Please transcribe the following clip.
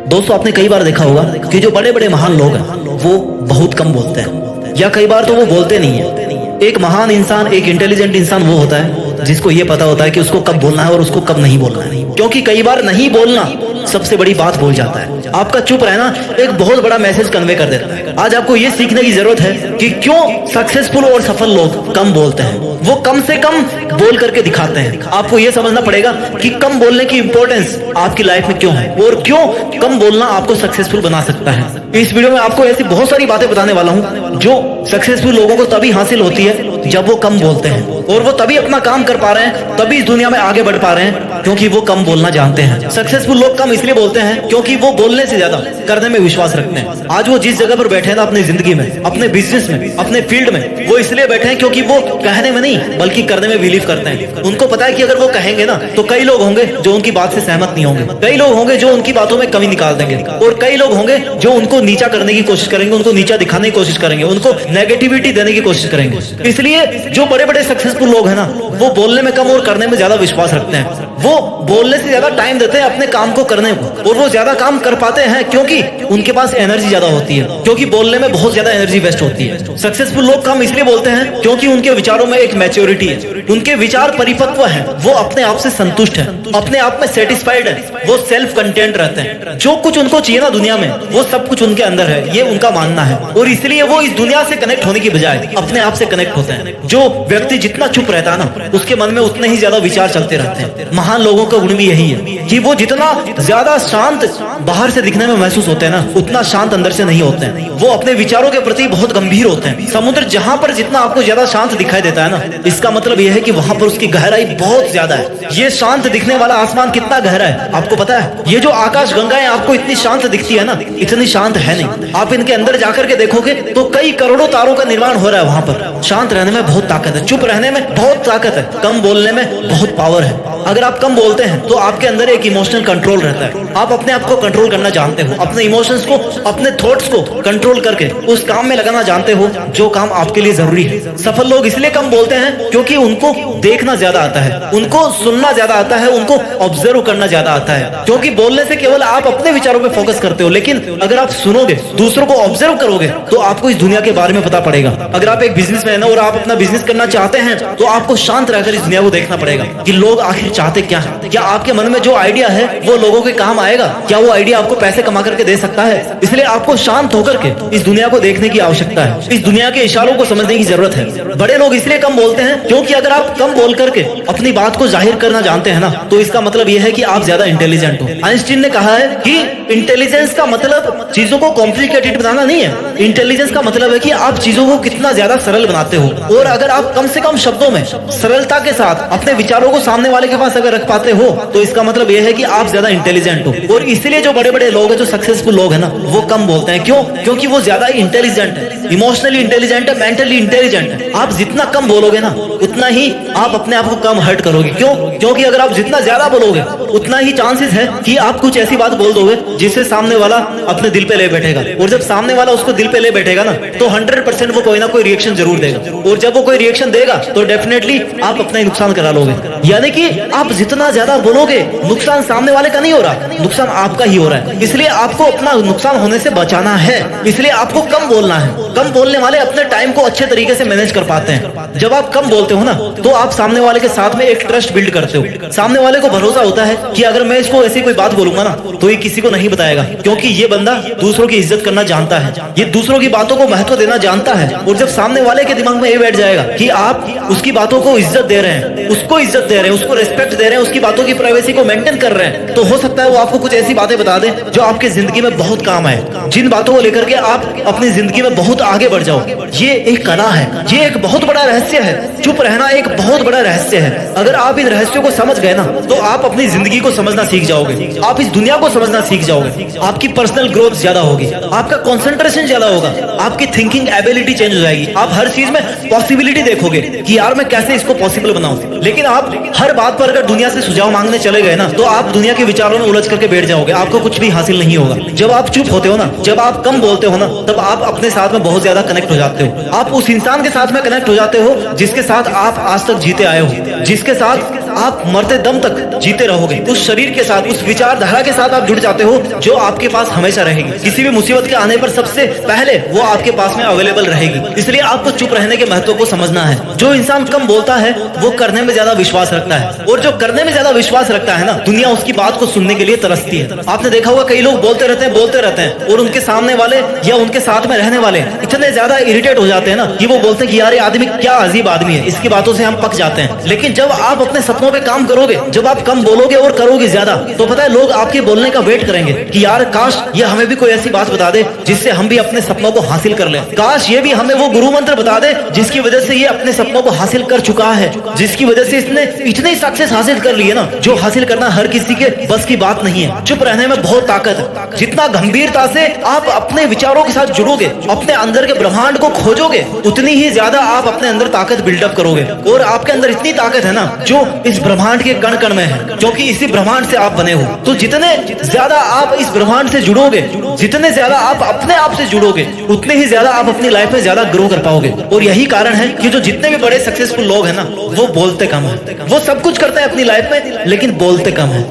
दोस्तों आपने कई बार देखा होगा कि जो बड़े बड़े महान लोग हैं वो बहुत कम बोलते हैं, या कई बार तो वो बोलते नहीं है। एक महान इंसान, एक इंटेलिजेंट इंसान वो होता है जिसको ये पता होता है कि उसको कब बोलना है और उसको कब नहीं बोलना है, क्योंकि कई बार नहीं बोलना सबसे बड़ी बात बोल जाता है। आपका चुप रहना एक बहुत बड़ा मैसेज कन्वे कर देता है। आज आपको ये सीखने की जरूरत है कि क्यों सक्सेसफुल और सफल लोग कम बोलते हैं, वो कम से कम बोल करके दिखाते हैं। आपको ये समझना पड़ेगा कि कम बोलने की इंपॉर्टेंस आपकी लाइफ में क्यों है और क्यों कम बोलना आपको सक्सेसफुल बना सकता है। इस वीडियो में आपको ऐसी बहुत सारी बातें बताने वाला हूं जो सक्सेसफुल लोगों को तभी हासिल होती है जब वो कम बोलते हैं, और वो तभी अपना काम कर पा रहे हैं, तभी इस दुनिया में आगे बढ़ पा रहे हैं क्योंकि वो कम बोलना जानते हैं। सक्सेसफुल लोग कम इसलिए बोलते हैं क्योंकि वो बोलने से ज्यादा करने में विश्वास रखते हैं। आज वो जिस जगह पर बैठे हैं ना, अपनी जिंदगी में, अपने बिजनेस में, अपने फील्ड में, वो इसलिए बैठे हैं क्योंकि वो कहने में नहीं बल्कि करने में बिलीव करते हैं। उनको पता है कि अगर वो कहेंगे ना तो कई लोग होंगे जो उनकी बात से सहमत नहीं होंगे, कई लोग होंगे जो उनकी बातों में कमी निकाल देंगे, और कई लोग होंगे जो उनको नीचा करने की कोशिश करेंगे, उनको नीचा दिखाने की कोशिश करेंगे, उनको नेगेटिविटी देने की कोशिश करेंगे। इसलिए जो बड़े बड़े सक्सेसफुल लोग हैं ना, वो बोलने में कम और करने में ज्यादा विश्वास रखते हैं। वो बोलने से ज्यादा टाइम देते हैं अपने काम को करने को, और वो ज्यादा काम कर पाते हैं क्योंकि उनके पास एनर्जी ज्यादा होती है, क्योंकि बोलने में बहुत ज्यादा एनर्जी वेस्ट होती है। सक्सेसफुल लोग कम इसलिए बोलते हैं क्योंकि उनके विचारों में एक मैच्योरिटी है, उनके विचार परिपक्व हैं, वो अपने आप से संतुष्ट है, अपने आप में सेटिस्फाइड है, वो सेल्फ कंटेंट रहते हैं। जो कुछ उनको चाहिए ना दुनिया में, वो सब कुछ उनके अंदर है, ये उनका मानना है, और इसलिए वो इस दुनिया से कनेक्ट होने की बजाय अपने आप से कनेक्ट होते हैं। जो व्यक्ति जितना चुप रहता है ना, उसके मन में उतने ही ज्यादा विचार चलते रहते हैं। महान लोगों का गुण भी यही है कि वो जितना ज्यादा शांत बाहर से दिखने में महसूस होते हैं ना, उतना शांत अंदर से नहीं होते हैं। वो अपने विचारों के प्रति बहुत गंभीर होते हैं। समुद्र जहां पर जितना आपको ज्यादा शांत दिखाई देता है ना, इसका मतलब यह है कि वहां पर उसकी गहराई बहुत ज्यादा है। ये शांत दिखने वाला आसमान कितना गहरा है आपको पता है? ये जो आकाश गंगाएं आपको इतनी शांत दिखती है ना, इतनी शांत है नहीं। आप इनके अंदर जाकर के देखोगे तो कई करोड़ों तारों का निर्माण हो रहा है वहां पर। शांत रहने में बहुत ताकत है, चुप रहने में बहुत ताकत है, कम बोलने में बहुत पावर है। अगर आप कम बोलते हैं तो आपके अंदर एक इमोशनल कंट्रोल रहता है। आप अपने आप को कंट्रोल करना जानते हो, अपने इमोशंस को, अपने थॉट्स को कंट्रोल करके उस काम में लगाना जानते हो जो काम आपके लिए जरूरी है। सफल लोग इसलिए कम बोलते हैं क्योंकि उनको देखना ज्यादा आता है, उनको सुनना ज्यादा आता है, उनको ऑब्जर्व करना ज्यादा आता है। क्योंकि बोलने से केवल आप अपने विचारों पे फोकस करते हो, लेकिन अगर आप सुनोगे, दूसरों को ऑब्जर्व करोगे, तो आपको इस दुनिया के बारे में पता पड़ेगा। अगर आप एक बिजनेसमैन हो और आप अपना बिजनेस करना चाहते हैं तो आपको शांत रहकर इस दुनिया को देखना पड़ेगा कि लोग आखिर चाहते क्या है। क्या आपके मन में जो आइडिया है वो लोगों के काम आएगा? क्या वो आइडिया आपको पैसे कमा करके दे सकता है? इसलिए आपको शांत होकर के इस दुनिया को देखने की आवश्यकता है, इस दुनिया के इशारों को समझने की जरूरत है। बड़े लोग इसलिए कम बोलते हैं क्योंकि अगर आप कम बोल करके अपनी बात को जाहिर करना जानते हैं ना, तो इसका मतलब यह है कि आप ज्यादा इंटेलिजेंट हो। आइंस्टीन ने कहा है कि इंटेलिजेंस का मतलब चीजों को कॉम्प्लिकेटेड बनाना नहीं है, इंटेलिजेंस का मतलब है कि आप चीजों को कितना ज्यादा सरल बनाते हो। और अगर आप कम से कम शब्दों में सरलता के साथ अपने विचारों को सामने वाले के पास अगर रख पाते हो, तो इसका मतलब यह है कि आप ज्यादा इंटेलिजेंट हो। और इसलिए जो बड़े बड़े लोग हैं, जो सक्सेसफुल लोग हैं ना, वो कम बोलते हैं। क्यों? क्योंकि वो ज्यादा इंटेलिजेंट है, इमोशनली इंटेलिजेंट है, मेंटली इंटेलिजेंट है। आप जितना कम बोलोगे ना, उतना ही आप अपने आप को कम हर्ट करोगे। क्यों? क्योंकि अगर आप जितना ज्यादा बोलोगे, उतना ही चांसेस है कि आप कुछ ऐसी बात बोल दोगे जिससे सामने वाला अपने दिल पे ले बैठेगा। और जब सामने वाला उसको दिल पे ले बैठेगा ना, तो 100% वो कोई ना कोई रिएक्शन जरूर देगा, और जब वो कोई रिएक्शन देगा तो डेफिनेटली आप अपना ही नुकसान करा लोगे। यानी कि आप जितना ज्यादा बोलोगे, नुकसान सामने वाले का नहीं हो रहा, नुकसान आपका ही हो रहा है। इसलिए आपको अपना नुकसान होने से बचाना है, इसलिए आपको कम बोलना है। कम बोलने वाले अपने टाइम को अच्छे तरीके से मैनेज कर पाते हैं। जब आप कम बोलते हो ना, तो आप सामने वाले के साथ में एक ट्रस्ट बिल्ड करते हो। सामने वाले को भरोसा होता है कि अगर मैं इसको ऐसी कोई बात बोलूंगा ना, तो ये किसी को नहीं बताएगा, क्योंकि ये बंदा दूसरों की इज्जत करना जानता है, ये दूसरों की बातों को महत्व देना जानता है। और जब सामने वाले के दिमाग में ये बैठ जाएगा कि आप उसकी बातों को इज्जत दे रहे हैं, उसको इज्जत दे रहे हैं, उसको रिस्पेक्ट दे रहे हैं, उसकी बातों की प्राइवेसी को मेंटेन कर रहे हैं, तो हो सकता है वो आपको कुछ ऐसी बातें बता दे जो आपकी जिंदगी में बहुत काम आए, जिन बातों को लेकर के आप अपनी जिंदगी में बहुत आगे बढ़ जाओ। ये एक कला है, ये एक बहुत बड़ा रहस्य है। चुप रहना एक बहुत बड़ा रहस्य है। अगर आप इन रहस्यों को समझ गए ना, तो आप अपनी जिंदगी को समझना सीख जाओगे, आप इस दुनिया को समझना सीख जाओगे, आपकी पर्सनल ग्रोथ ज्यादा होगी, आपका कंसंट्रेशन ज्यादा होगा, आपकी थिंकिंग एबिलिटी चेंज हो जाएगी। आप हर चीज में पॉसिबिलिटी देखोगे कि यार मैं कैसे इसको पॉसिबल बनाऊं। लेकिन आप हर बात पर अगर दुनिया से सुझाव मांगने चले गए ना, तो आप दुनिया के विचारों में उलझ करके बैठ जाओगे, आपको कुछ भी हासिल नहीं होगा। जब आप चुप होते हो ना, जब आप कम बोलते हो ना, तब आप अपने साथ में बहुत ज्यादा कनेक्ट हो जाते हो। आप उस इंसान के साथ में कनेक्ट हो जाते हो जिसके साथ आप आज तक जीते आए हो, जिसके साथ आप मरते दम तक जीते रहोगे। उस शरीर के साथ, उस विचारधारा के साथ आप जुड़ जाते हो जो आपके पास हमेशा रहेगी। किसी भी मुसीबत के आने पर सबसे पहले वो आपके पास में अवेलेबल रहेगी। इसलिए आपको चुप रहने के महत्व को समझना है। जो इंसान कम बोलता है वो करने में ज्यादा विश्वास रखता है, और जो करने में ज्यादा विश्वास रखता है ना, दुनिया उसकी बात को सुनने के लिए तरसती है। आपने देखा होगा कई लोग बोलते रहते हैं और उनके सामने वाले या उनके साथ में रहने वाले इतने ज्यादा इरिटेट हो जाते हैं ना कि वो बोलते हैं कि यार ये आदमी क्या अजीब आदमी है, इसकी बातों से हम पक जाते हैं। लेकिन जब आप अपने सपनों पे काम करोगे, जब आप कम बोलोगे और करोगे ज्यादा, तो पता है लोग आपके बोलने का वेट करेंगे कि यार काश ये हमें भी कोई ऐसी बात बता दे जिससे हम भी अपने सपनों को हासिल कर लें। काश ये भी हमें वो गुरु मंत्र बता दे जिसकी वजह से ये अपने सपनों को हासिल कर चुका है, जिसकी वजह से इसने इतनी सक्सेस हासिल कर ली है ना, जो हासिल करना हर किसी के बस की बात नहीं है। चुप रहने में बहुत ताकत है। जितना गंभीरता से आप अपने विचारों के साथ जुड़ोगे, अपने अंदर के ब्रह्मांड को खोजोगे, उतनी ही ज्यादा आप अपने अंदर ताकत बिल्डअप करोगे। और आपके अंदर इतनी ताकत है ना जो इस ब्रह्मांड के कण कण में है, क्योंकि इसी ब्रह्मांड से आप बने हो। तो जितने ज्यादा आप इस ब्रह्मांड से जुड़ोगे, जितने ज्यादा आप अपने आप से जुड़ोगे, उतने ही ज्यादा आप अपनी लाइफ में ज्यादा ग्रो कर पाओगे। और यही कारण है कि जो जितने भी बड़े सक्सेसफुल लोग हैं ना, वो बोलते कम है। वो सब कुछ करते हैं अपनी लाइफ में लेकिन बोलते कम है।